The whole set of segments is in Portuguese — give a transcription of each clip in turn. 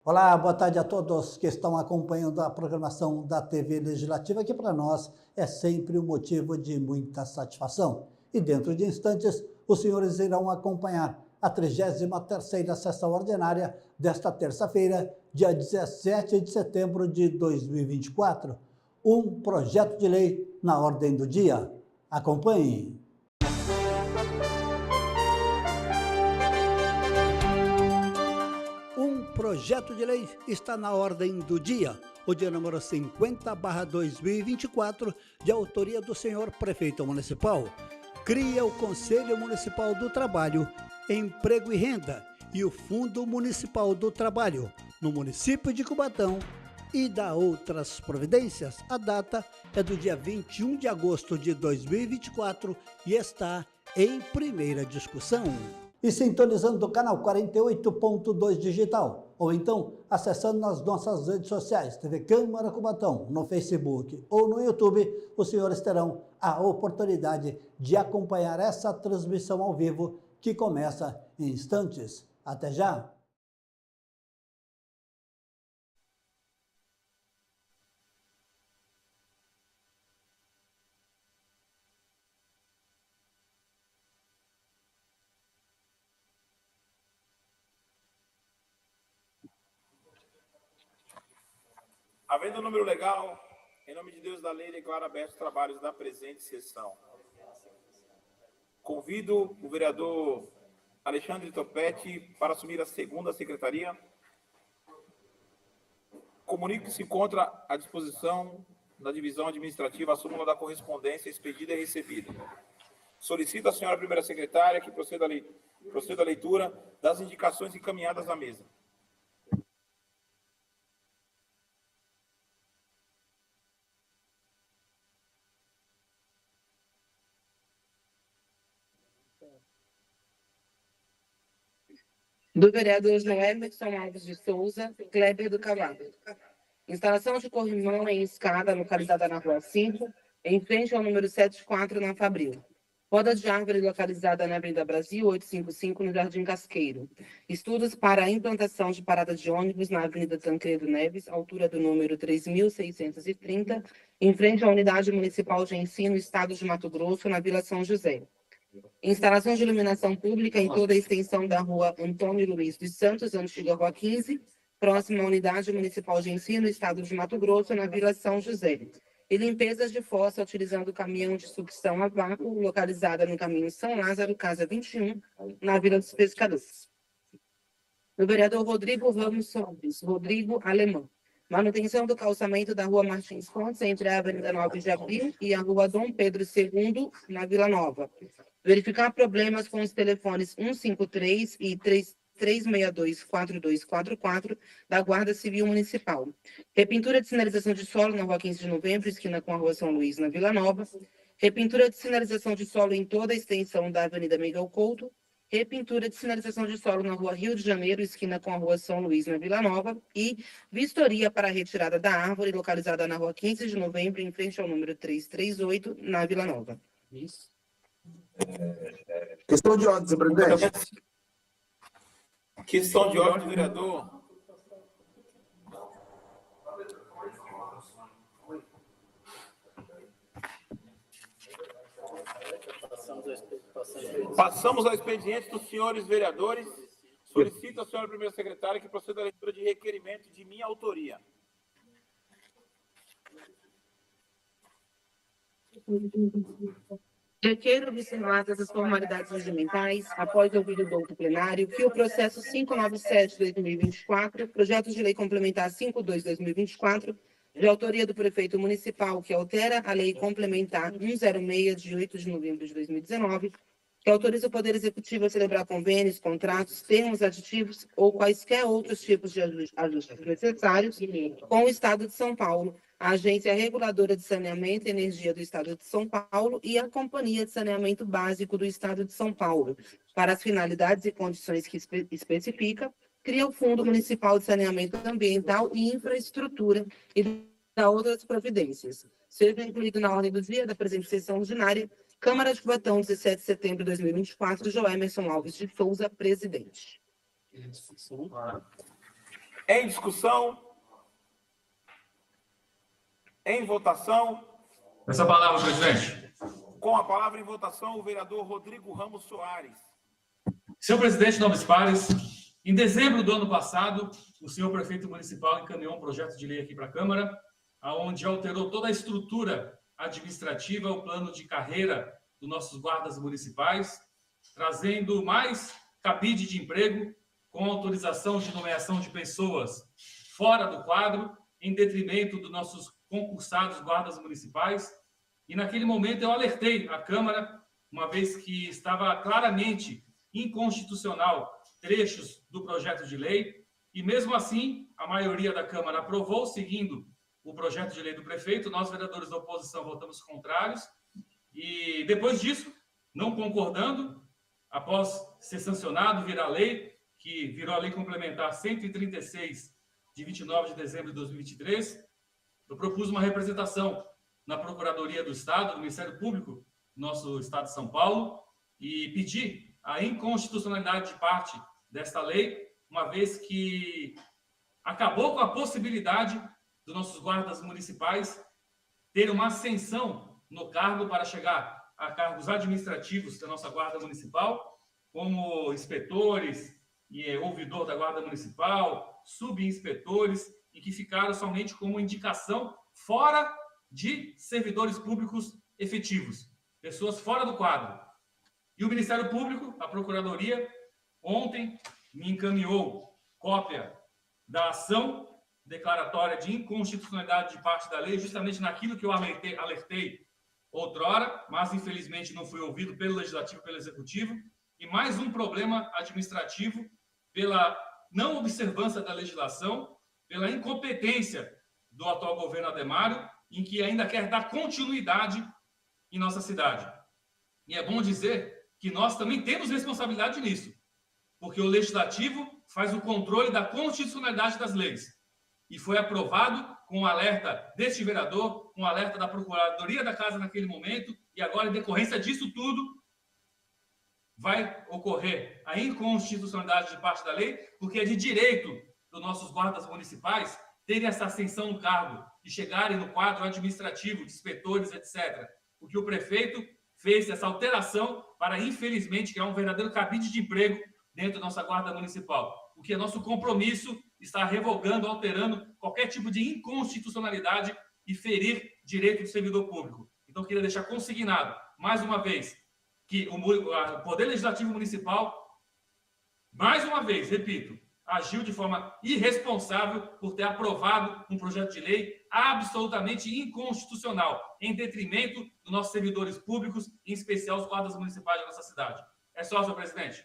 Olá, boa tarde a todos que estão acompanhando a programação da TV Legislativa, que para nós é sempre um motivo de muita satisfação. E dentro de instantes, os senhores irão acompanhar a 33ª sessão ordinária desta terça-feira, dia 17 de setembro de 2024. Um projeto de lei na ordem do dia. Acompanhe. Projeto de lei está na ordem do dia, o dia número 50/2024, de autoria do senhor prefeito municipal. Cria o Conselho Municipal do Trabalho, Emprego e Renda e o Fundo Municipal do Trabalho, no município de Cubatão, e dá outras providências. A data é do dia 21 de agosto de 2024 e está em primeira discussão. E sintonizando o canal 48.2 Digital, ou então acessando nas nossas redes sociais, TV Câmara Cubatão, no Facebook ou no YouTube, os senhores terão a oportunidade de acompanhar essa transmissão ao vivo que começa em instantes. Até já! Havendo o número legal, em nome de Deus da lei, declaro abertos os trabalhos da presente sessão. Convido o vereador Alexandre Topetti para assumir a segunda secretaria. Comunico que se encontra à disposição da divisão administrativa a súmula da correspondência expedida e recebida. Solicito à senhora primeira secretária que proceda à leitura das indicações encaminhadas à mesa. Do vereador Joemerson Alves de Souza, Kleber do Cavalo. Instalação de corrimão em escada, localizada na Rua 5, em frente ao número 74, na Fabril. Poda de árvore, localizada na Avenida Brasil 855, no Jardim Casqueiro. Estudos para a implantação de parada de ônibus na Avenida Tancredo Neves, altura do número 3.630, em frente à Unidade Municipal de Ensino, Estado de Mato Grosso, na Vila São José. Instalação de iluminação pública em toda a extensão da Rua Antônio Luiz dos Santos, antiga Rua 15, próxima à Unidade Municipal de Ensino, Estado de Mato Grosso, na Vila São José. E limpezas de fossa utilizando o caminhão de sucção a vácuo, localizada no caminho São Lázaro, casa 21, na Vila dos Pescadores. O vereador Rodrigo Ramos Sobres, Rodrigo Alemão. Manutenção do calçamento da Rua Martins Fontes, entre a Avenida 9 de Abril e a Rua Dom Pedro II, na Vila Nova. Verificar problemas com os telefones 153 e 3362-4244 da Guarda Civil Municipal. Repintura de sinalização de solo na Rua 15 de Novembro, esquina com a Rua São Luís, na Vila Nova. Repintura de sinalização de solo em toda a extensão da Avenida Miguel Couto. Repintura de sinalização de solo na Rua Rio de Janeiro, esquina com a Rua São Luís, na Vila Nova. E vistoria para a retirada da árvore, localizada na Rua 15 de Novembro, em frente ao número 338, na Vila Nova. Isso. Questão de ordem, senhor presidente. Questão de ordem, vereador. Passamos ao expediente dos senhores vereadores. Solicito à senhora primeira secretária que proceda à leitura de requerimento de minha autoria. Requeiro observadas as formalidades regimentais, após ouvido do outro plenário, que o processo 597/2024, projeto de lei complementar 52/2024, de autoria do prefeito municipal, que altera a lei complementar 106, de 8 de novembro de 2019, que autoriza o Poder Executivo a celebrar convênios, contratos, termos aditivos ou quaisquer outros tipos de ajustes necessários com o Estado de São Paulo, a Agência Reguladora de Saneamento e Energia do Estado de São Paulo e a Companhia de Saneamento Básico do Estado de São Paulo, para as finalidades e condições que especifica, cria o Fundo Municipal de Saneamento Ambiental e Infraestrutura e dá outras providências. Seja incluído na ordem do dia da presente sessão ordinária, Câmara de Cubatão, 17 de setembro de 2024, Joemerson Alves de Souza, presidente. Em discussão? Em votação? Essa palavra, presidente. Com a palavra em votação, o vereador Rodrigo Ramos Soares. Senhor presidente, nobres pares, em dezembro do ano passado, o senhor prefeito municipal encaminhou um projeto de lei aqui para a Câmara, onde alterou toda a estrutura administrativa, o plano de carreira dos nossos guardas municipais, trazendo mais cabide de emprego, com autorização de nomeação de pessoas fora do quadro, em detrimento dos nossos concursados guardas municipais. E naquele momento eu alertei a Câmara, uma vez que estava claramente inconstitucional trechos do projeto de lei, e mesmo assim a maioria da Câmara aprovou, seguindo o projeto de lei do prefeito. Nós, vereadores da oposição, votamos contrários, e depois disso, não concordando, após ser sancionado, virar lei, que virou a Lei Complementar 136, de 29 de dezembro de 2023, eu propus uma representação na Procuradoria do Estado, do Ministério Público, do nosso Estado de São Paulo, e pedi a inconstitucionalidade de parte desta lei, uma vez que acabou com a possibilidade dos nossos guardas municipais terem uma ascensão no cargo para chegar a cargos administrativos da nossa Guarda Municipal, como inspetores e ouvidor da Guarda Municipal, subinspetores, e que ficaram somente como indicação fora de servidores públicos efetivos, pessoas fora do quadro. E o Ministério Público, a Procuradoria, ontem me encaminhou cópia da ação declaratória de inconstitucionalidade de parte da lei, justamente naquilo que eu alertei outrora, mas infelizmente não fui ouvido pelo Legislativo e pelo Executivo, e mais um problema administrativo pela não observância da legislação, pela incompetência do atual governo Ademário, em que ainda quer dar continuidade em nossa cidade. E é bom dizer que nós também temos responsabilidade nisso, porque o Legislativo faz o controle da constitucionalidade das leis. E foi aprovado com o alerta deste vereador, com o alerta da Procuradoria da Casa naquele momento, e agora, em decorrência disso tudo, vai ocorrer a inconstitucionalidade de parte da lei, porque é de direito dos nossos guardas municipais terem essa ascensão no cargo e chegarem no quadro administrativo de inspetores, etc. Porque o prefeito fez essa alteração para, infelizmente, criar um verdadeiro cabide de emprego dentro da nossa Guarda Municipal. Porque é nosso compromisso está revogando, alterando qualquer tipo de inconstitucionalidade e ferir direito do servidor público. Então, queria deixar consignado, mais uma vez, que o Poder Legislativo Municipal, mais uma vez, repito, agiu de forma irresponsável por ter aprovado um projeto de lei absolutamente inconstitucional, em detrimento dos nossos servidores públicos, em especial os guardas municipais da nossa cidade. É só, senhor presidente.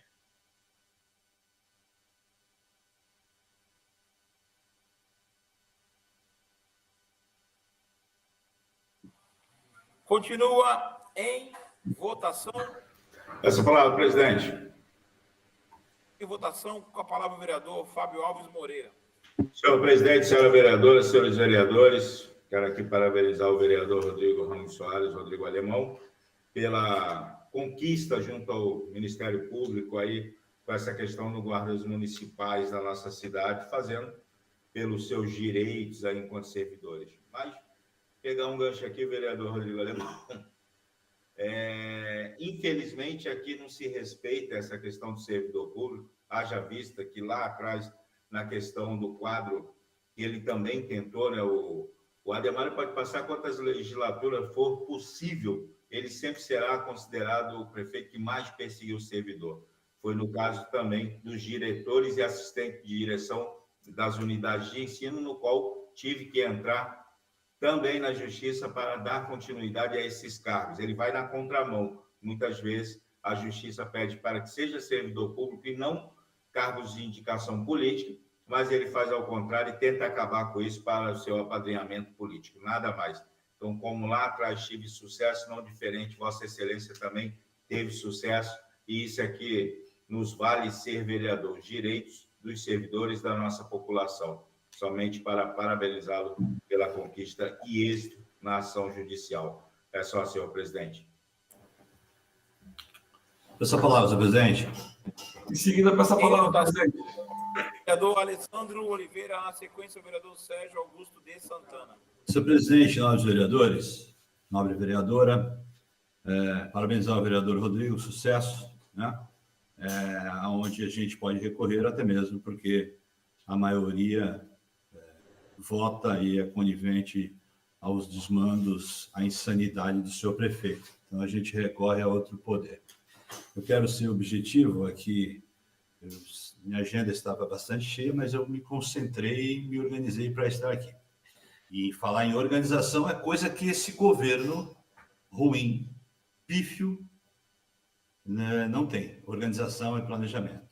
Continua em votação. Essa palavra, presidente. Em votação, com a palavra o vereador Fábio Alves Moreira. Senhor presidente, senhora vereadora, senhores vereadores, quero aqui parabenizar o vereador Rodrigo Ramos Soares, Rodrigo Alemão, pela conquista junto ao Ministério Público aí, com essa questão do guardas municipais da nossa cidade, fazendo pelos seus direitos aí enquanto servidores. Mas, pegar um gancho aqui, vereador Rodrigo Alemão, infelizmente aqui não se respeita essa questão do servidor público, haja vista que lá atrás, na questão do quadro, ele também tentou, né, o Ademário pode passar quantas legislaturas for possível, ele sempre será considerado o prefeito que mais perseguiu o servidor. Foi no caso também dos diretores e assistentes de direção das unidades de ensino, no qual tive que entrar também na justiça para dar continuidade a esses cargos. Ele vai na contramão. Muitas vezes a justiça pede para que seja servidor público e não cargos de indicação política, mas ele faz ao contrário e tenta acabar com isso para o seu apadrinhamento político, nada mais. Então, como lá atrás tive sucesso, não diferente, Vossa Excelência também teve sucesso, e isso aqui nos vale ser vereador, direitos dos servidores da nossa população. Somente para parabenizá-lo pela conquista e êxito na ação judicial. É só, senhor presidente. Essa palavra, senhor presidente. Em seguida, passa a palavra, presidente. vereador Alessandro Oliveira, na sequência, o vereador Sérgio Augusto de Santana. Senhor presidente, nobres vereadores, nobre vereadora, parabenizar o vereador Rodrigo, sucesso, né? Onde a gente pode recorrer até mesmo porque a maioria vota e é conivente aos desmandos, à insanidade do seu prefeito. Então, a gente recorre a outro poder. Eu quero ser objetivo aqui. Minha agenda estava bastante cheia, mas eu me concentrei e me organizei para estar aqui. E falar em organização é coisa que esse governo ruim, pífio, né, não tem. Organização e planejamento.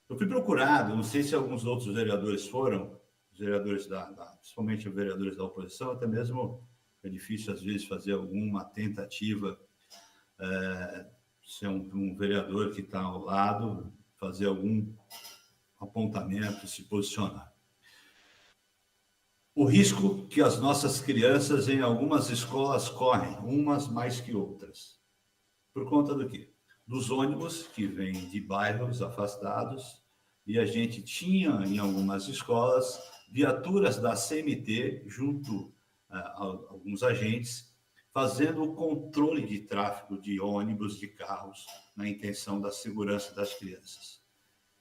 Eu fui procurado, não sei se alguns outros vereadores foram, os vereadores principalmente os vereadores da oposição, até mesmo é difícil às vezes fazer alguma tentativa, ser um vereador que está ao lado, fazer algum apontamento, se posicionar. O risco que as nossas crianças em algumas escolas correm, umas mais que outras. Por conta do quê? Dos ônibus que vêm de bairros afastados, e a gente tinha em algumas escolas viaturas da CMT junto a alguns agentes, fazendo o controle de tráfego de ônibus, de carros, na intenção da segurança das crianças.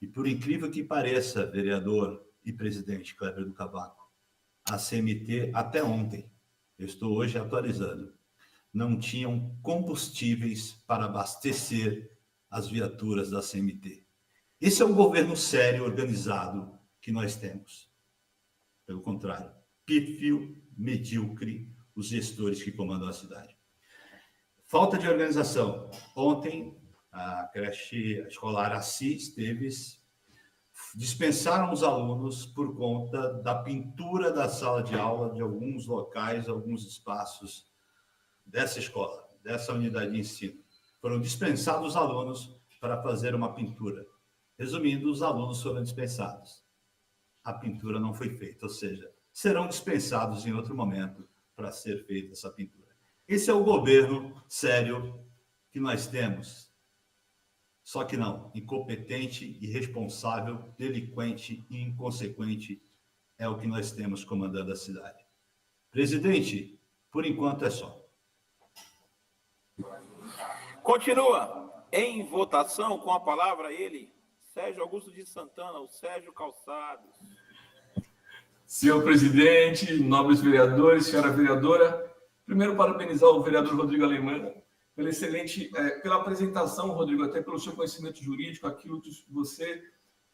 E por incrível que pareça, vereador e presidente Kleber do Cavaco, a CMT até ontem, eu estou hoje atualizando, não tinham combustíveis para abastecer as viaturas da CMT. Esse é um governo sério, organizado, que nós temos. Pelo contrário, pífio, medíocre, os gestores que comandam a cidade. Falta de organização. Ontem, a creche escolar Assis dispensaram os alunos por conta da pintura da sala de aula de alguns locais, alguns espaços dessa escola, dessa unidade de ensino. Foram dispensados os alunos para fazer uma pintura. Resumindo, os alunos foram dispensados. A pintura não foi feita, ou seja, serão dispensados em outro momento para ser feita essa pintura. Esse é o governo sério que nós temos. Só que não, incompetente, irresponsável, delinquente e inconsequente é o que nós temos comandando a cidade. Presidente, por enquanto é só. Continua em votação com a palavra ele, Sérgio Augusto de Santana, o Sérgio Calçados. Senhor presidente, nobres vereadores, senhora vereadora, primeiro parabenizar o vereador Rodrigo Alemã pela excelente, pela apresentação, Rodrigo, até pelo seu conhecimento jurídico, aquilo que você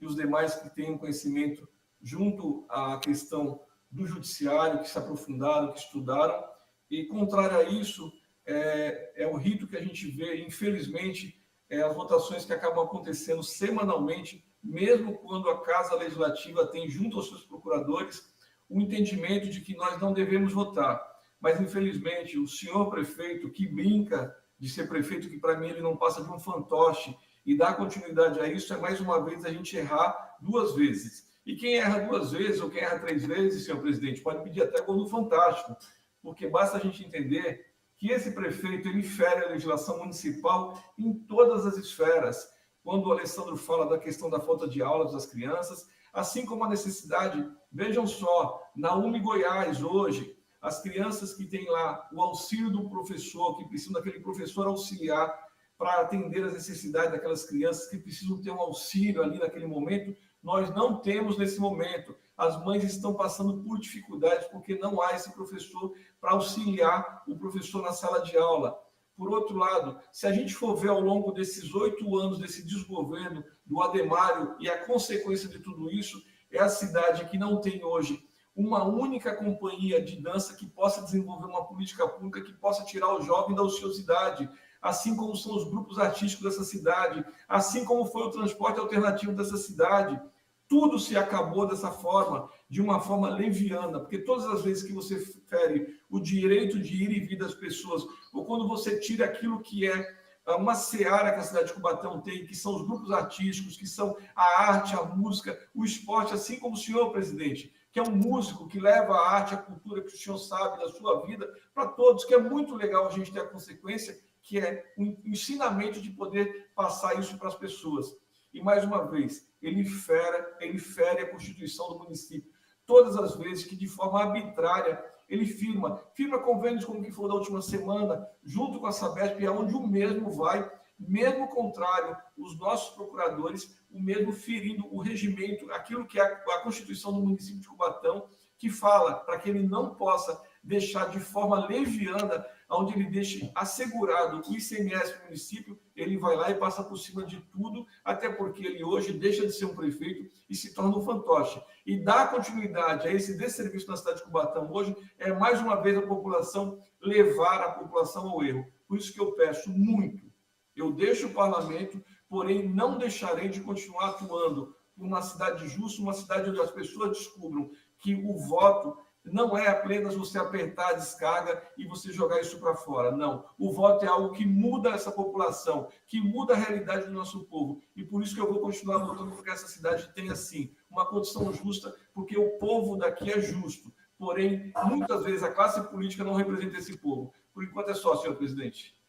e os demais que têm conhecimento junto à questão do judiciário, que se aprofundaram, que estudaram, e contrário a isso, é o rito que a gente vê, infelizmente, as votações que acabam acontecendo semanalmente, mesmo quando a Casa Legislativa tem, junto aos seus procuradores, o entendimento de que nós não devemos votar. Mas, infelizmente, o senhor prefeito, que brinca de ser prefeito, que para mim ele não passa de um fantoche, e dar continuidade a isso é, mais uma vez, a gente errar 2 vezes. E quem erra 2 vezes, ou quem erra 3 vezes, senhor presidente, pode pedir até gol no Fantástico, porque basta a gente entender que esse prefeito, ele fere a legislação municipal em todas as esferas. Quando o Alessandro fala da questão da falta de aulas das crianças, assim como a necessidade, vejam só, na UME Goiás, hoje, as crianças que têm lá o auxílio do professor, que precisam daquele professor auxiliar para atender as necessidades daquelas crianças que precisam ter um auxílio ali naquele momento, nós não temos nesse momento. As mães estão passando por dificuldades porque não há esse professor para auxiliar o professor na sala de aula. Por outro lado, se a gente for ver ao longo desses 8 anos desse desgoverno do Ademário, e a consequência de tudo isso é a cidade que não tem hoje uma única companhia de dança que possa desenvolver uma política pública que possa tirar o jovem da ociosidade, assim como são os grupos artísticos dessa cidade, assim como foi o transporte alternativo dessa cidade. Tudo se acabou dessa forma, de uma forma leviana, porque todas as vezes que você fere o direito de ir e vir das pessoas, ou quando você tira aquilo que é uma seara que a cidade de Cubatão tem, que são os grupos artísticos, que são a arte, a música, o esporte, assim como o senhor, presidente, que é um músico que leva a arte, a cultura que o senhor sabe da sua vida para todos, que é muito legal a gente ter a consequência, que é o ensinamento de poder passar isso para as pessoas. E, mais uma vez, ele fere a Constituição do município. Todas as vezes que, de forma arbitrária, ele firma convênios como que foi da última semana, junto com a Sabesp, aonde o mesmo vai, mesmo contrário, os nossos procuradores, o mesmo ferindo o regimento, aquilo que é a Constituição do município de Cubatão, que fala para que ele não possa deixar de forma leviana, onde ele deixe assegurado o ICMS do município, ele vai lá e passa por cima de tudo, até porque ele hoje deixa de ser um prefeito e se torna um fantoche. E dar continuidade a esse desserviço na cidade de Cubatão hoje é, mais uma vez, a população levar a população ao erro. Por isso que eu peço muito, eu deixo o parlamento, porém não deixarei de continuar atuando por uma cidade justa, uma cidade onde as pessoas descubram que o voto não é apenas você apertar a descarga e você jogar isso para fora. Não. O voto é algo que muda essa população, que muda a realidade do nosso povo. E por isso que eu vou continuar lutando para que essa cidade tenha, sim, uma condição justa, porque o povo daqui é justo. Porém, muitas vezes a classe política não representa esse povo. Por enquanto é só, senhor presidente.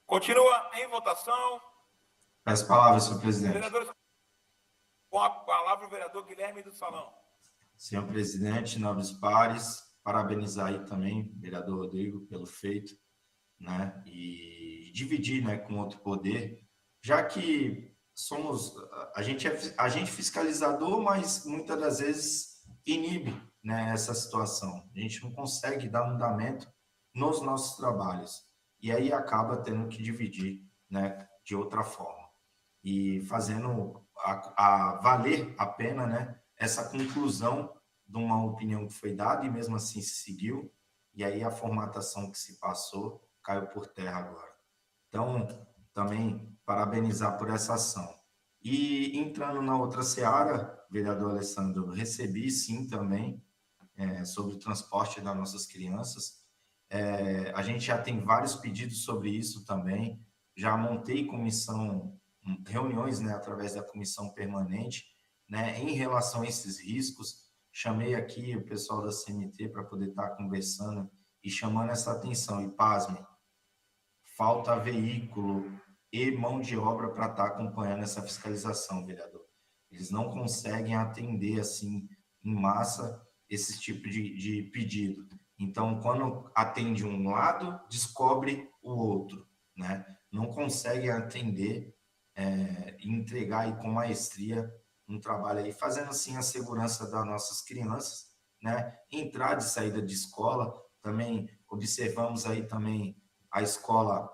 Continua em votação. Peço palavras, senhor presidente. Vereadores, com a palavra o vereador Guilherme do Salão. Senhor presidente, nobres pares, parabenizar aí também o vereador Rodrigo pelo feito, né, e dividir, né, com outro poder, já que a gente é agente fiscalizador, mas muitas das vezes inibe, né, essa situação. A gente não consegue dar andamento nos nossos trabalhos, e aí acaba tendo que dividir, né, de outra forma, e fazendo valer a pena, né, essa conclusão de uma opinião que foi dada e mesmo assim se seguiu, e aí a formatação que se passou caiu por terra agora. Então, também parabenizar por essa ação. E entrando na outra seara, vereador Alessandro, recebi sim também sobre o transporte das nossas crianças. A gente já tem vários pedidos sobre isso também, já montei reuniões, né, através da comissão permanente, né, em relação a esses riscos, chamei aqui o pessoal da CMT para poder estar conversando e chamando essa atenção. E pasmem, falta veículo e mão de obra para estar acompanhando essa fiscalização, vereador. Eles não conseguem atender assim em massa esse tipo de pedido. Então, quando atende um lado, descobre o outro, né? Não consegue atender e entregar aí com maestria um trabalho aí, fazendo assim a segurança das nossas crianças, né? Entrada e saída de escola, também observamos aí também a escola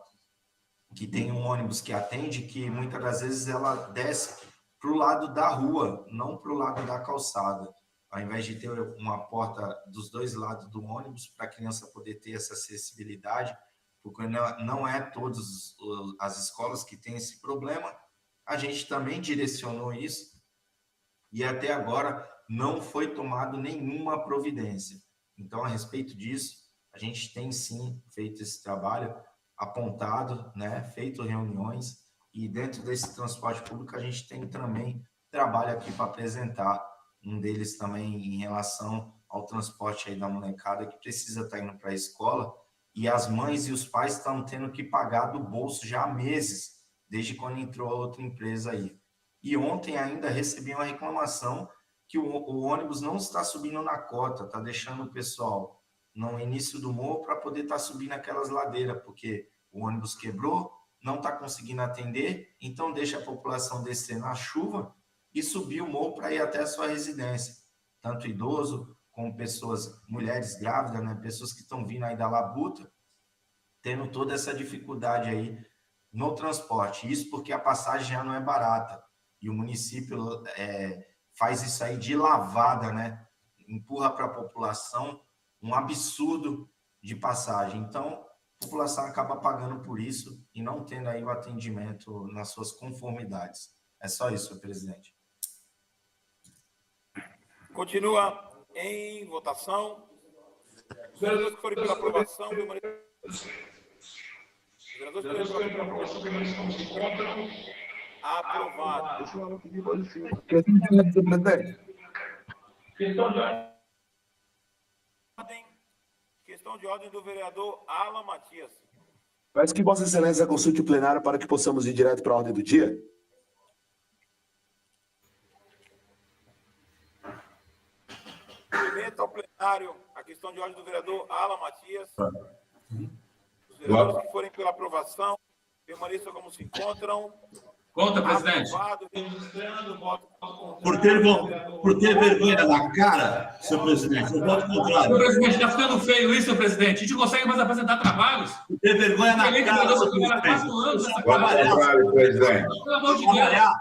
que tem um ônibus que atende, que muitas das vezes ela desce para o lado da rua, não para o lado da calçada, ao invés de ter uma porta dos dois lados do ônibus para a criança poder ter essa acessibilidade, porque não é todas as escolas que têm esse problema. A gente também direcionou isso, e até agora não foi tomado nenhuma providência. Então, a respeito disso, a gente tem sim feito esse trabalho, apontado, né, feito reuniões, e dentro desse transporte público a gente tem também trabalho aqui para apresentar, um deles também em relação ao transporte aí da molecada que precisa estar indo para a escola, e as mães e os pais estão tendo que pagar do bolso já há meses, desde quando entrou a outra empresa aí. E ontem ainda recebi uma reclamação que o ônibus não está subindo na cota, está deixando o pessoal no início do morro para poder estar subindo aquelas ladeiras, porque o ônibus quebrou, não está conseguindo atender, então deixa a população descer na chuva e subir o morro para ir até a sua residência. Tanto idoso, como pessoas, mulheres grávidas, né, pessoas que estão vindo aí da labuta, tendo toda essa dificuldade aí no transporte. Isso porque a passagem já não é barata. E o município faz isso aí de lavada, né? Empurra para a população um absurdo de passagem. Então, a população acaba pagando por isso e não tendo aí o atendimento nas suas conformidades. É só isso, senhor presidente. Continua em votação. Os vereadores que forem pela aprovação permaneçam. Os vereadores que forem pela aprovação permaneçam se encontram. Aprovado. Questão de ordem do vereador Alan Matias. Peço que Vossa Excelência consulte o plenário para que possamos ir direto para a ordem do dia. Submeta ao plenário a questão de ordem do vereador Alan Matias. Os vereadores que forem pela aprovação, permaneçam como se encontram. Conta, presidente. Aprovado, registrando, voto Por ter vergonha na cara, senhor presidente, eu voto contrário. Senhor presidente, está ficando feio isso, senhor presidente. A gente não consegue mais apresentar trabalhos. Por ter vergonha na cara, senhor presidente. Pelo amor de Deus.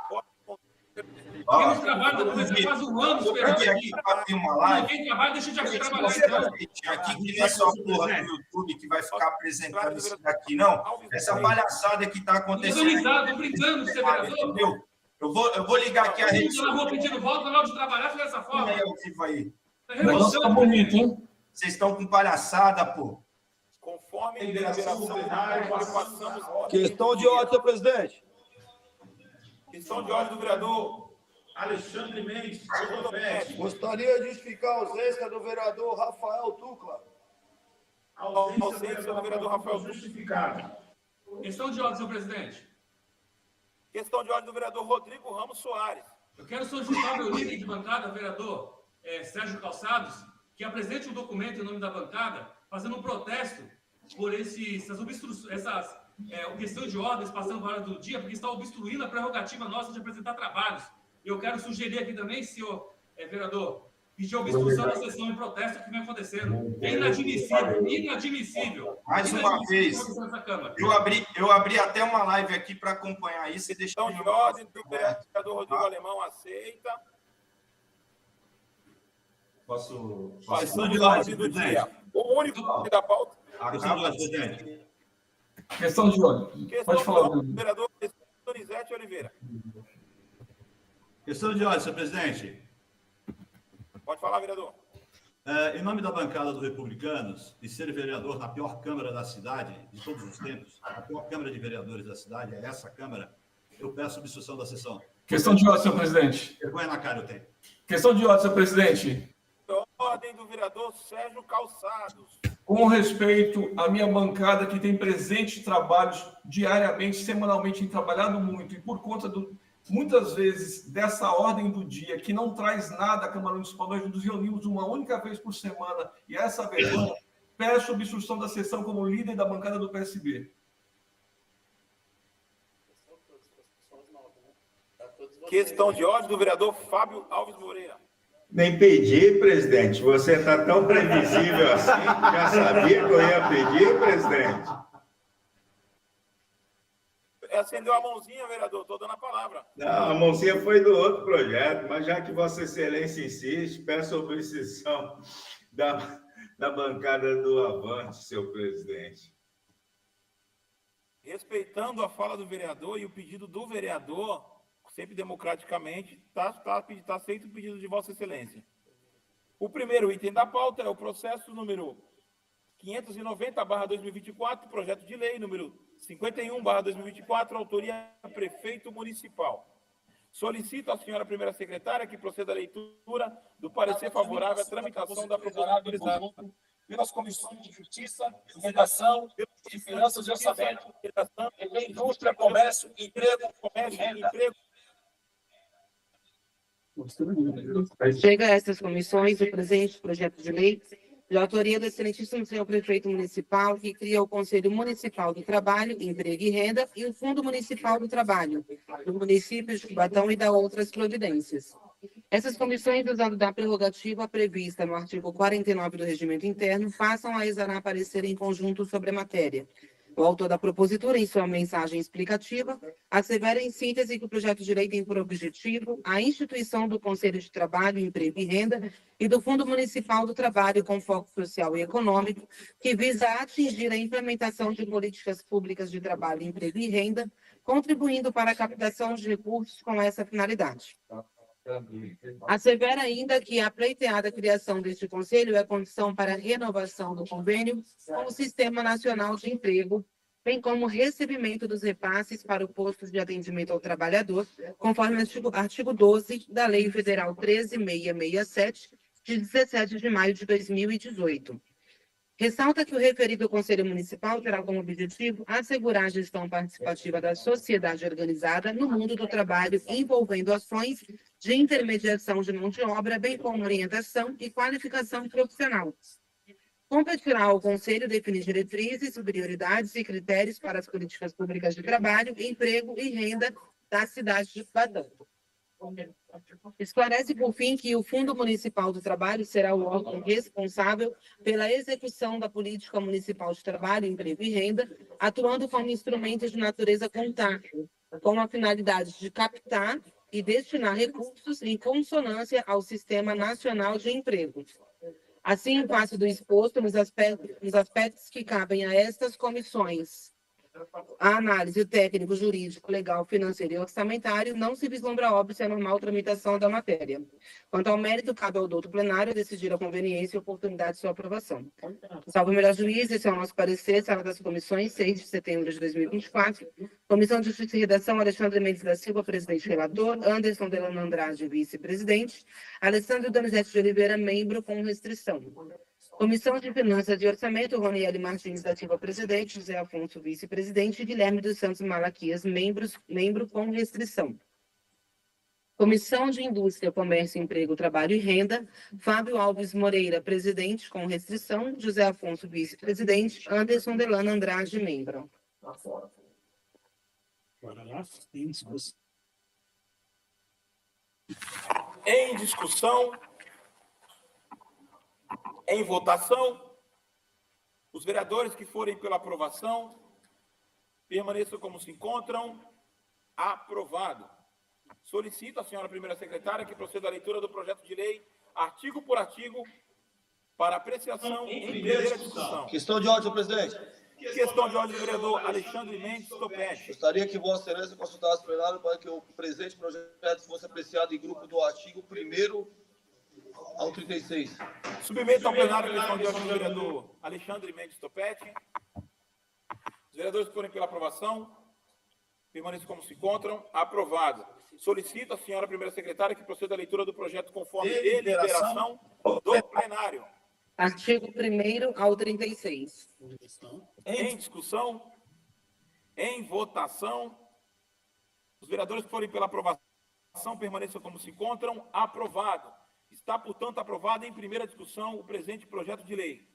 Temos trabalho, depois faz um ano esperando aqui. Tem uma live. Quem trabalha, deixa de trabalhar, então. Aqui que não é só a porra do YouTube que vai ficar apresentando isso daqui, não. Essa palhaçada que está acontecendo. Estou brincando de ser vereador. Entendeu? Eu vou ligar aqui a rede. Eu não vou pedindo volta na hora de trabalhar dessa forma. É ao vivo aí. Remoção. Tá bonito, hein? Vocês estão com palhaçada, pô. Conforme a deliberação do plenário, passamos... Questão de ordem, senhor presidente. Questão de ordem do vereador Alexandre Mendes. Gostaria de justificar a ausência do vereador Rafael Tucla. Ausência do vereador Rafael justificado. Questão de ordem, senhor presidente. Questão de ordem do vereador Rodrigo Ramos Soares. Eu quero solicitar meu líder de bancada, vereador Sérgio Calçados, que apresente um documento em nome da bancada, fazendo um protesto por essas obstruções, questão de ordens passando para a hora do dia, porque está obstruindo a prerrogativa nossa de apresentar trabalhos. Eu quero sugerir aqui também, senhor vereador, pedir obstrução da sessão de protesto que vem acontecendo. É inadmissível, inadmissível. Mais uma vez, eu abri até uma live aqui para acompanhar isso e deixar... Questão de ordem do vereador Rodrigo Alemão aceita. Posso... Questão de ordem do dia. O único da pauta. Questão de ordem, presidente. Questão de ordem. Pode falar. Vereador Donizete Oliveira. Questão de ordem, senhor presidente. Pode falar, vereador. Em nome da bancada dos republicanos, e ser vereador na pior Câmara da cidade de todos os tempos, a pior Câmara de Vereadores da cidade, é essa Câmara, eu peço obstrução da sessão. Questão de ordem, senhor presidente. Vergonha na cara eu tenho. Questão de ordem, senhor presidente. Ordem do vereador Sérgio Calçados. Com respeito à minha bancada, que tem presente trabalhos diariamente, semanalmente, tem trabalhado muito, e por conta muitas vezes dessa ordem do dia, que não traz nada à Câmara Municipal, nós nos reunimos uma única vez por semana, e essa vergonha, peço obstrução da sessão como líder da bancada do PSB. Questão de ordem do vereador Fábio Alves Moreira. Nem pedi, presidente. Você está tão previsível assim. Já sabia que eu ia pedir, presidente. Acendeu a mãozinha, vereador. Estou dando a palavra. Não, a mãozinha foi do outro projeto, mas já que Vossa Excelência insiste, peço obstrução da bancada do Avante, senhor presidente. Respeitando a fala do vereador e o pedido do vereador, sempre democraticamente, está aceito o pedido de Vossa Excelência. O primeiro item da pauta é o processo número 590/2024, projeto de lei número 51/2024, autoria Prefeito Municipal. Solicito à senhora primeira secretária que proceda à leitura do parecer favorável à tramitação da proposta autorizada pelas comissões de Justiça, Educação, de Finanças e Orçamento, Indústria, Comércio, Emprego, Emprego. Chega a essas comissões o presente projeto de lei de autoria do excelentíssimo senhor prefeito municipal, que cria o Conselho Municipal do Trabalho, Emprego e Renda e o Fundo Municipal do Trabalho, do município de Cubatão e da outras providências. Essas comissões, usando da prerrogativa prevista no artigo 49 do Regimento Interno, passam a exanar parecer em conjunto sobre a matéria. O autor da propositura, em sua mensagem explicativa, assevera em síntese que o projeto de lei tem por objetivo a instituição do Conselho de Trabalho, Emprego e Renda e do Fundo Municipal do Trabalho com foco social e econômico, que visa atingir a implementação de políticas públicas de trabalho, emprego e renda, contribuindo para a captação de recursos com essa finalidade. Assevera ainda que a pleiteada criação deste conselho é condição para a renovação do convênio com o Sistema Nacional de Emprego, bem como recebimento dos repasses para o posto de atendimento ao trabalhador, conforme o artigo 12 da Lei Federal 13.667, de 17 de maio de 2018. Ressalta que o referido Conselho Municipal terá como objetivo assegurar a gestão participativa da sociedade organizada no mundo do trabalho, envolvendo ações de intermediação de mão de obra, bem como orientação e qualificação profissional. Competirá ao Conselho definir diretrizes, prioridades e critérios para as políticas públicas de trabalho, emprego e renda da cidade de Cubatão. Esclarece, por fim, que o Fundo Municipal do Trabalho será o órgão responsável pela execução da Política Municipal de Trabalho, Emprego e Renda, atuando como instrumento de natureza contábil, com a finalidade de captar e destinar recursos em consonância ao Sistema Nacional de Emprego. Assim, em face do exposto, nos aspectos que cabem a estas comissões, a análise técnico, jurídico, legal, financeiro e orçamentário, não se vislumbra óbvio a normal tramitação da matéria. Quanto ao mérito, cabe ao douto plenário decidir a conveniência e oportunidade de sua aprovação. Salvo o melhor juiz, esse é o nosso parecer, sala das comissões, 6 de setembro de 2024. Comissão de Justiça e Redação, Alexandre Mendes da Silva, presidente relator, Anderson Delano Andrade, vice-presidente, Alessandro Donizete de Oliveira, membro com restrição. Comissão de Finanças e Orçamento, Roniele Martins da Silva, presidente, José Afonso, vice-presidente, e Guilherme dos Santos Malaquias, membro com restrição. Comissão de Indústria, Comércio, Emprego, Trabalho e Renda, Fábio Alves Moreira, presidente com restrição, José Afonso, vice-presidente, Anderson Delano Andrade, membro. Em discussão, em votação, os vereadores que forem pela aprovação, permaneçam como se encontram. Aprovado. Solicito à senhora primeira secretária que proceda à leitura do projeto de lei, artigo por artigo, para apreciação em primeira discussão. Questão de ordem, senhor presidente. Questão de ordem do vereador Alexandre Mendes Topete. Gostaria que Vossa Excelência consultasse o plenário para que o presente projeto fosse apreciado em grupo do artigo 1º ao 36. Submeto ao plenário a questão de ordem do vereador Alexandre Mendes Topete. Os vereadores que forem pela aprovação, permaneçam como se encontram. Aprovado. Solicito à senhora primeira secretária que proceda à leitura do projeto conforme deliberação do plenário. Artigo 1º ao 36. Em discussão, em votação, os vereadores que forem pela aprovação permaneçam como se encontram. Aprovado. Está, portanto, aprovado em primeira discussão o presente projeto de lei.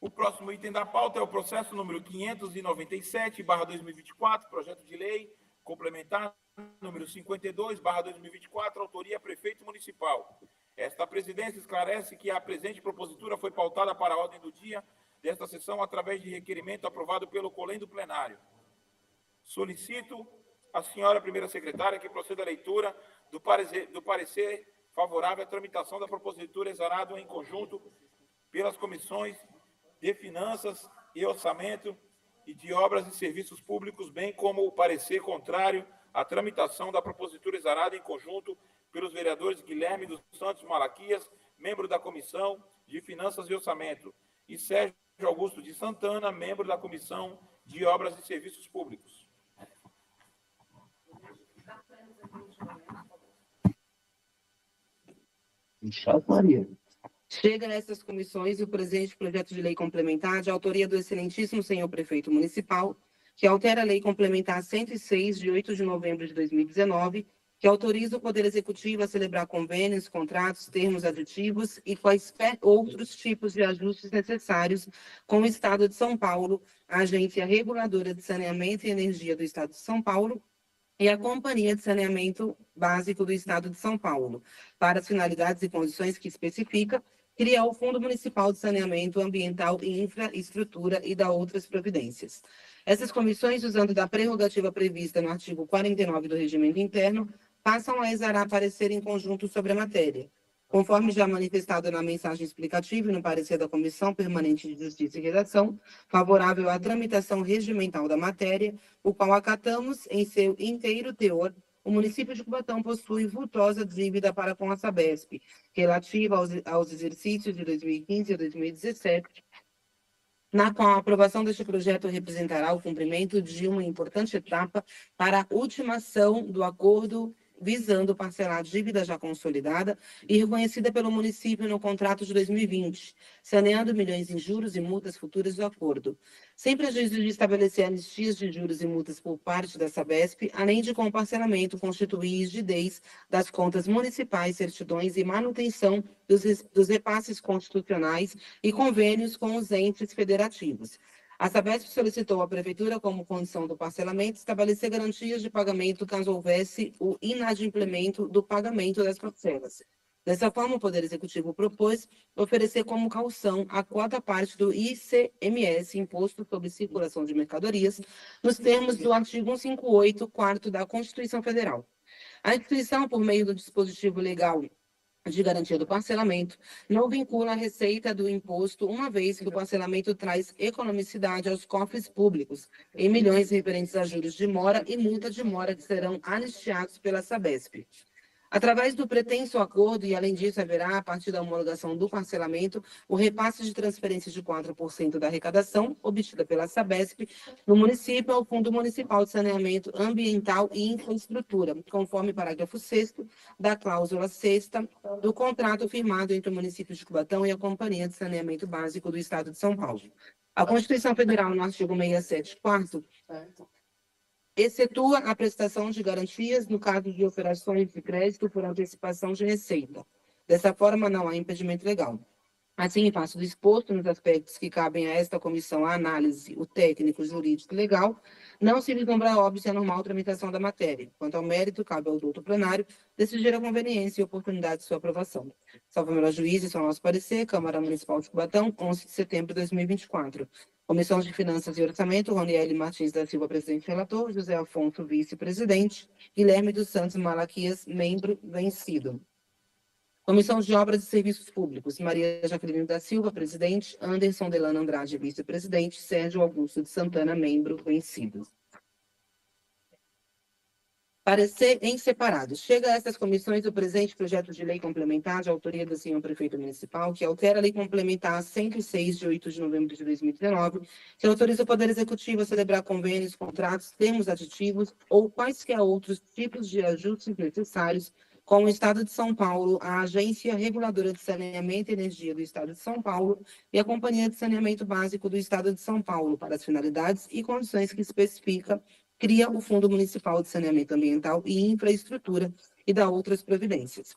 O próximo item da pauta é o processo número 597/2024, projeto de lei complementar número 52/2024, autoria prefeito municipal. Esta presidência esclarece que a presente propositura foi pautada para a ordem do dia desta sessão através de requerimento aprovado pelo colendo plenário. Solicito à senhora primeira secretária que proceda à leitura do parecer favorável à tramitação da propositura exarado em conjunto pelas comissões de Finanças e Orçamento e de Obras e Serviços Públicos, bem como o parecer contrário à tramitação da propositura exarada em conjunto pelos vereadores Guilherme dos Santos Malaquias, membro da Comissão de Finanças e Orçamento, e Sérgio Augusto de Santana, membro da Comissão de Obras e Serviços Públicos. Chega nessas comissões o presente projeto de lei complementar de autoria do excelentíssimo senhor prefeito municipal, que altera a lei complementar 106, de 8 de novembro de 2019, que autoriza o Poder Executivo a celebrar convênios, contratos, termos aditivos e quaisquer outros tipos de ajustes necessários com o Estado de São Paulo, a Agência Reguladora de Saneamento e Energia do Estado de São Paulo e a Companhia de Saneamento Básico do Estado de São Paulo, para as finalidades e condições que especifica, criar o Fundo Municipal de Saneamento Ambiental e Infraestrutura e dar outras providências. Essas comissões, usando da prerrogativa prevista no artigo 49 do Regimento Interno, passam a exarar parecer em conjunto sobre a matéria, conforme já manifestado na mensagem explicativa e no parecer da Comissão Permanente de Justiça e Redação, favorável à tramitação regimental da matéria, o qual acatamos em seu inteiro teor. O município de Cubatão possui vultosa dívida para com a Sabesp, relativa aos exercícios de 2015 e 2017, na qual a aprovação deste projeto representará o cumprimento de uma importante etapa para a ultimação do acordo visando parcelar a dívida já consolidada e reconhecida pelo município no contrato de 2020, saneando milhões em juros e multas futuras do acordo, sem prejuízo de estabelecer anistias de juros e multas por parte da Sabesp, além de com o parcelamento constituir rigidez das contas municipais, certidões e manutenção dos repasses constitucionais e convênios com os entes federativos. A Sabesp solicitou à Prefeitura, como condição do parcelamento, estabelecer garantias de pagamento caso houvesse o inadimplemento do pagamento das parcelas. Dessa forma, o Poder Executivo propôs oferecer como caução a quota parte do ICMS, Imposto sobre Circulação de Mercadorias, nos termos do artigo 158, 4º da Constituição Federal. A instituição, por meio do dispositivo legal de garantia do parcelamento, não vincula a receita do imposto, uma vez que o parcelamento traz economicidade aos cofres públicos, em milhões referentes a juros de mora e multa de mora que serão anistiados pela Sabesp. Através do pretenso acordo, e além disso haverá, a partir da homologação do parcelamento, o repasse de transferência de 4% da arrecadação obtida pela Sabesp no município ao Fundo Municipal de Saneamento Ambiental e Infraestrutura, conforme parágrafo 6º da cláusula 6ª do contrato firmado entre o município de Cubatão e a Companhia de Saneamento Básico do Estado de São Paulo. A Constituição Federal, no artigo 67, 4º, excetua a prestação de garantias no caso de operações de crédito por antecipação de receita. Dessa forma, não há impedimento legal. Assim, em face do exposto nos aspectos que cabem a esta comissão a análise, o técnico, jurídico e legal, não se vislumbra óbvio e a normal tramitação da matéria. Quanto ao mérito, cabe ao doutor plenário decidir a conveniência e oportunidade de sua aprovação. Salve o melhor juiz, esse é o nosso parecer, Câmara Municipal de Cubatão, 11 de setembro de 2024. Comissão de Finanças e Orçamento, Roniele Martins da Silva, presidente relator, José Afonso, vice-presidente, Guilherme dos Santos Malaquias, membro vencido. Comissão de Obras e Serviços Públicos, Maria Jaqueline da Silva, presidente, Anderson Delano Andrade, vice-presidente, Sérgio Augusto de Santana, membro vencido. Parecer em separado. Chega a estas comissões o presente projeto de lei complementar de autoria do senhor prefeito municipal, que altera a lei complementar 106, de 8 de novembro de 2019, que autoriza o Poder Executivo a celebrar convênios, contratos, termos aditivos ou quaisquer outros tipos de ajustes necessários com o Estado de São Paulo, a Agência Reguladora de Saneamento e Energia do Estado de São Paulo e a Companhia de Saneamento Básico do Estado de São Paulo, para as finalidades e condições que especifica, cria o Fundo Municipal de Saneamento Ambiental e Infraestrutura e dá outras providências.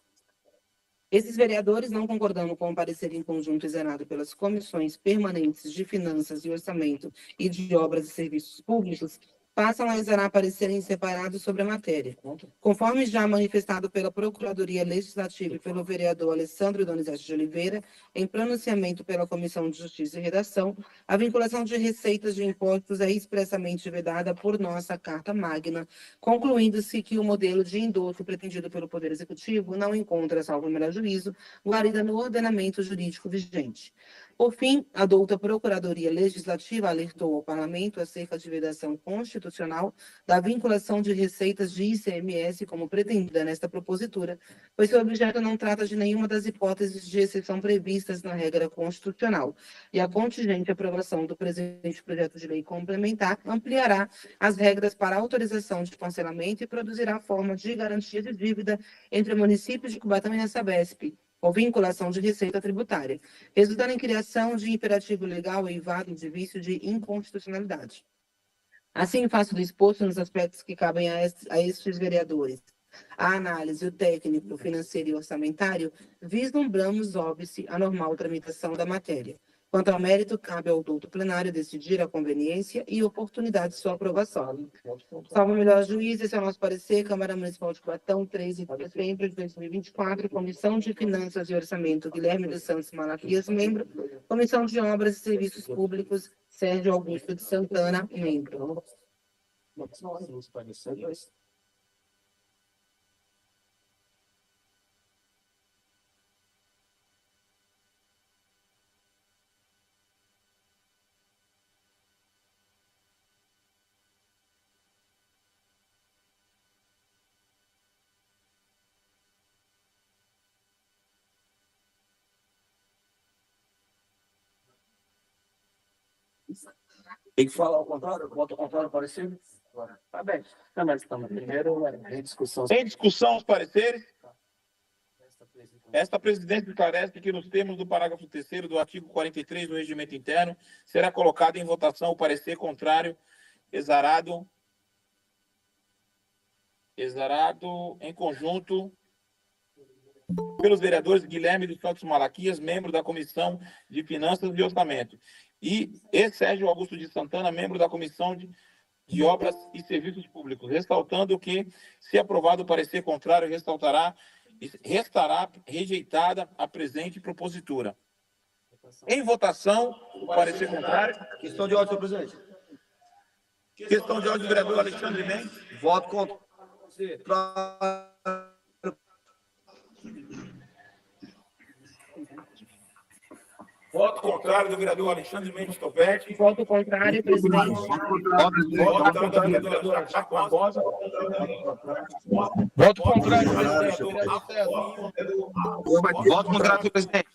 Esses vereadores, não concordando com o parecer em conjunto exerado pelas comissões permanentes de Finanças e Orçamento e de Obras e Serviços Públicos, passam a exarar parecer em separado sobre a matéria. Conforme já manifestado pela Procuradoria Legislativa e pelo vereador Alessandro Donizete de Oliveira, em pronunciamento pela Comissão de Justiça e Redação, a vinculação de receitas de impostos é expressamente vedada por nossa Carta Magna, concluindo-se que o modelo de endosso pretendido pelo Poder Executivo não encontra, salvo o melhor juízo, guarida no ordenamento jurídico vigente. Por fim, a douta Procuradoria Legislativa alertou ao Parlamento acerca de vedação constitucional da vinculação de receitas de ICMS como pretendida nesta propositura, pois seu objeto não trata de nenhuma das hipóteses de exceção previstas na regra constitucional, e a contingente aprovação do presente projeto de lei complementar ampliará as regras para autorização de parcelamento e produzirá forma de garantia de dívida entre municípios de Cubatão e a Sabesp, ou vinculação de receita tributária, resultando em criação de imperativo legal eivado de vício de inconstitucionalidade. Assim, em face do exposto nos aspectos que cabem a estes vereadores, a análise, o técnico, o financeiro e orçamentário, vislumbramos, óbice, a normal tramitação da matéria. Quanto ao mérito, cabe ao douto plenário decidir a conveniência e oportunidade de sua aprovação. Salvo o melhor juiz, esse é o nosso parecer, Câmara Municipal de Cubatão, 13 de setembro de 2024, Comissão de Finanças e Orçamento, Guilherme dos Santos Malaquias, membro, Comissão de Obras e Serviços Públicos, Sérgio Augusto de Santana, membro. Tem que falar ao contrário? Bota o contrário aparecendo? Tá bem. Não, mas primeiro em discussão. Em discussão, os pareceres. Esta presidência esclarece que, nos termos do parágrafo 3º do artigo 43 do Regimento Interno, será colocado em votação o parecer contrário exarado em conjunto pelos vereadores Guilherme dos Santos Malaquias, membro da Comissão de Finanças e Orçamento, e Sérgio Augusto de Santana, membro da Comissão de Obras e Serviços Públicos, ressaltando que, se aprovado o parecer contrário, restará rejeitada a presente propositura. Em votação, o parecer contrário. Questão de ordem, senhor presidente. Questão de ordem do vereador Alexandre Mendes. Voto contra. Voto contrário do vereador Alexandre Mendes Topete. Voto contrário, presidente. Voto contrário do vereador Achac Barbosa. Voto contrário, do vereador Voto contrário, presidente.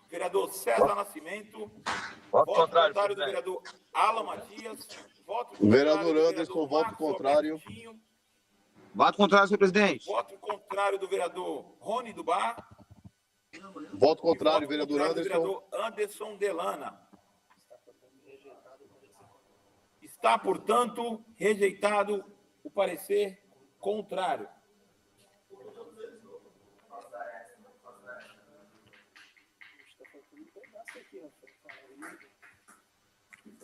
Vereador César Nascimento. Voto contrário, do vereador Alan Matias. Vereador Anderson, voto contrário. Voto contrário, senhor presidente. Voto contrário do vereador Rony do Bar. Voto contrário, vereador Do Anderson. vereador Anderson Delana. Está, portanto, rejeitado o parecer contrário.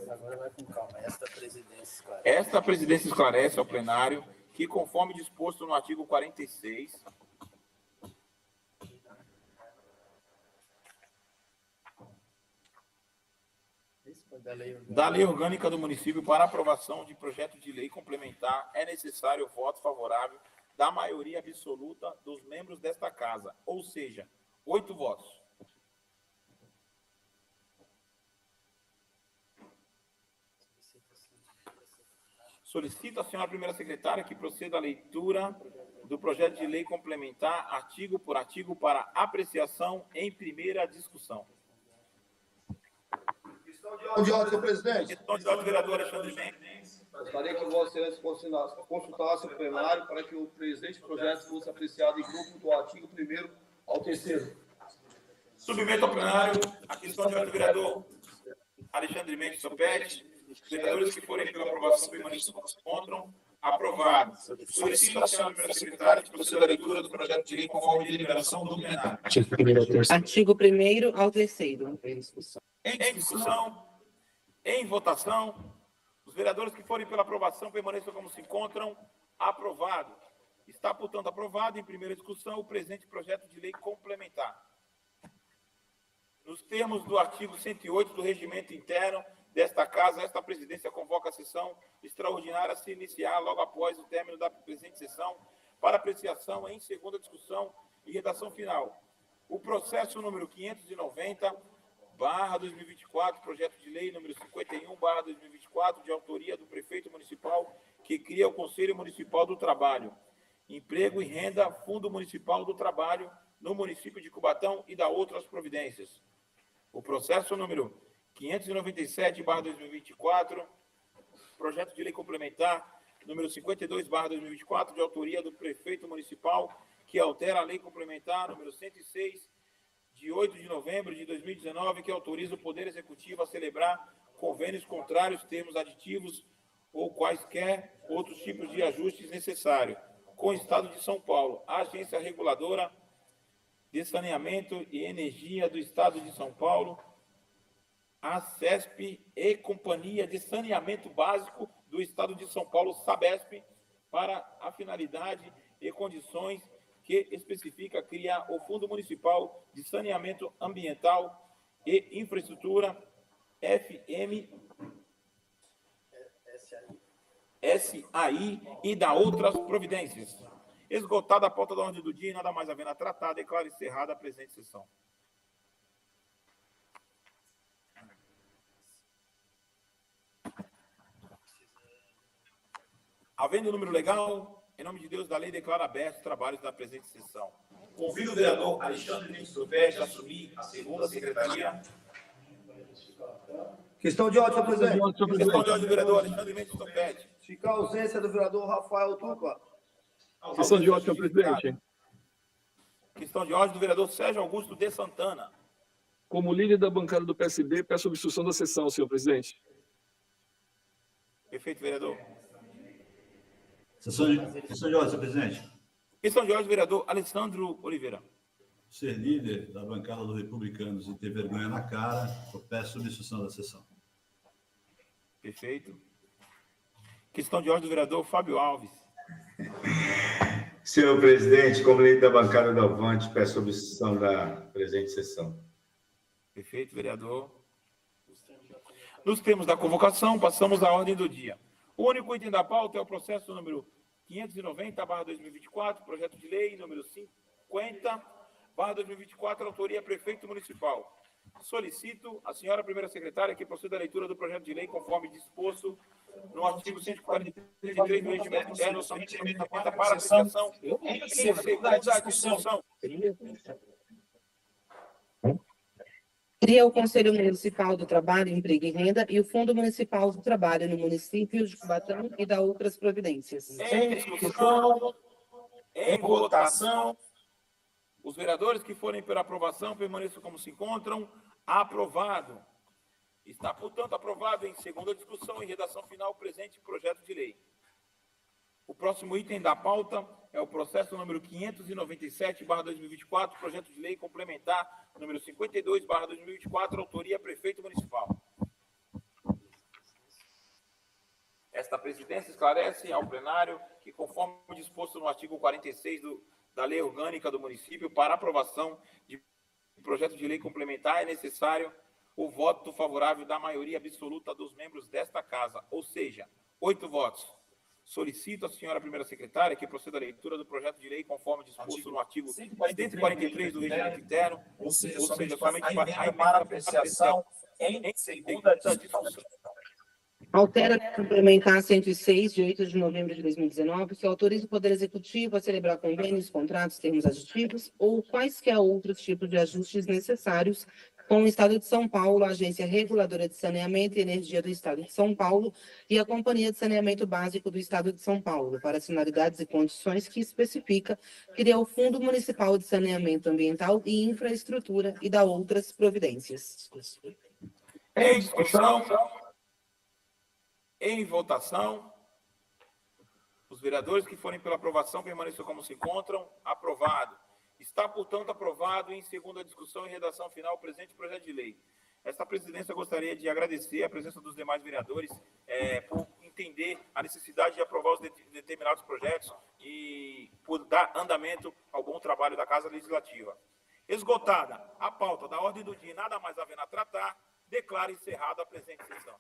Agora vai com calma. Esta presidência esclarece ao plenário que, conforme disposto no artigo 46, da Lei Orgânica do Município para aprovação de projeto de lei complementar, é necessário o voto favorável da maioria absoluta dos membros desta Casa, ou seja, 8 votos. Solicito à senhora primeira secretária que proceda à leitura do projeto de lei complementar, artigo por artigo, para apreciação em primeira discussão. Questão de ordem, senhor presidente. Questão de ordem do vereador Alexandre Mendes. Gostaria que Vossa Excelência consultasse o plenário para que o presente projeto fosse apreciado em grupo do artigo 1º ao 3º. Submeto ao plenário a questão de ordem do vereador Alexandre Mendes Topete. Os vereadores que forem pela aprovação permaneçam como se encontram. Aprovado. Solicito à senhora primeira secretária que proceda à leitura do projeto de lei conforme deliberação do plenário. Artigo 1º ao 3º. Em discussão, em votação, os vereadores que forem pela aprovação permaneçam como se encontram. Aprovado. Está, portanto, aprovado em primeira discussão o presente projeto de lei complementar. Nos termos do artigo 108 do Regimento Interno desta Casa, esta presidência convoca a sessão extraordinária a se iniciar logo após o término da presente sessão para apreciação em segunda discussão e redação final. O processo número 590/2024, projeto de lei número 51/2024, de autoria do prefeito municipal, que cria o Conselho Municipal do Trabalho, Emprego e Renda, Fundo Municipal do Trabalho, no município de Cubatão e da outras providências. O processo número 597/2024, projeto de lei complementar número 52/2024, de autoria do prefeito municipal, que altera a lei complementar número 106, de 8 de novembro de 2019, que autoriza o Poder Executivo a celebrar convênios contrários, termos aditivos ou quaisquer outros tipos de ajustes necessários com o Estado de São Paulo, a Agência Reguladora de Saneamento e Energia do Estado de São Paulo, a CESP e Companhia de Saneamento Básico do Estado de São Paulo, SABESP, para a finalidade e condições que especifica criar o Fundo Municipal de Saneamento Ambiental e Infraestrutura, SAI, e da outras providências. Esgotada a pauta da ordem do dia e nada mais havendo a tratar, declaro encerrada a presente sessão. Havendo número legal, em nome de Deus, da lei, declaro abertos os trabalhos da presente sessão. Convido o vereador Alexandre Mendes Topete a assumir a segunda secretaria. Questão de ordem, senhor presidente. Questão de ordem do vereador Alexandre Mendes Topete. Fica a ausência do vereador Rafael Tupa. Questão de ordem, senhor presidente. Questão de ordem do vereador Sérgio Augusto de Santana. Como líder da bancada do PSB, peço obstrução da sessão, senhor presidente. Perfeito, vereador. Questão de ordem, senhor presidente. Questão de ordem do vereador Alessandro Oliveira. Ser líder da bancada dos republicanos e ter vergonha na cara, eu peço obstrução da sessão. Perfeito. Questão de ordem do vereador Fábio Alves. Senhor presidente, como líder da bancada do Avante, peço obstrução da presente sessão. Perfeito, vereador. Nos termos da convocação, passamos à ordem do dia. O único item da pauta é o processo número 590/2024, projeto de lei número 50/2024, autoria prefeito municipal. Solicito a senhora primeira secretária que proceda à leitura do projeto de lei conforme disposto no artigo 143 do regimento interno, somente para a aplicação em segunda discussão. Cria o Conselho Municipal do Trabalho, Emprego e Renda e o Fundo Municipal do Trabalho no município de Cubatão e dá outras providências. Em discussão, em votação, os vereadores que forem pela aprovação permaneçam como se encontram. Aprovado. Está, portanto, aprovado em segunda discussão e redação final o presente projeto de lei. O próximo item da pauta é o processo número 597/2024, projeto de lei complementar número 52/2024, autoria prefeito municipal. Esta presidência esclarece ao plenário que, conforme disposto no artigo 46 da Lei Orgânica do Município, para aprovação de projeto de lei complementar é necessário o voto favorável da maioria absoluta dos membros desta Casa, ou seja, 8 votos. Solicito à senhora primeira secretária que proceda à leitura do projeto de lei conforme disposto no artigo 143 do regimento interno, ou seja, somente para apreciação em segunda discussão. Altera a complementar 106, de 8 de novembro de 2019, que autoriza o Poder Executivo a celebrar convênios, contratos, termos aditivos ou quaisquer outros tipos de ajustes necessários com o Estado de São Paulo, a Agência Reguladora de Saneamento e Energia do Estado de São Paulo e a Companhia de Saneamento Básico do Estado de São Paulo, para as finalidades e condições que especifica, cria o Fundo Municipal de Saneamento Ambiental e Infraestrutura e dá outras providências. Em discussão, em votação, os vereadores que forem pela aprovação permaneçam como se encontram. Aprovado. Está, portanto, aprovado em segunda discussão e redação final o presente projeto de lei. Esta presidência gostaria de agradecer a presença dos demais vereadores por entender a necessidade de aprovar os determinados projetos e por dar andamento ao bom trabalho da Casa Legislativa. Esgotada a pauta da ordem do dia e nada mais havendo a tratar, declaro encerrada a presente sessão.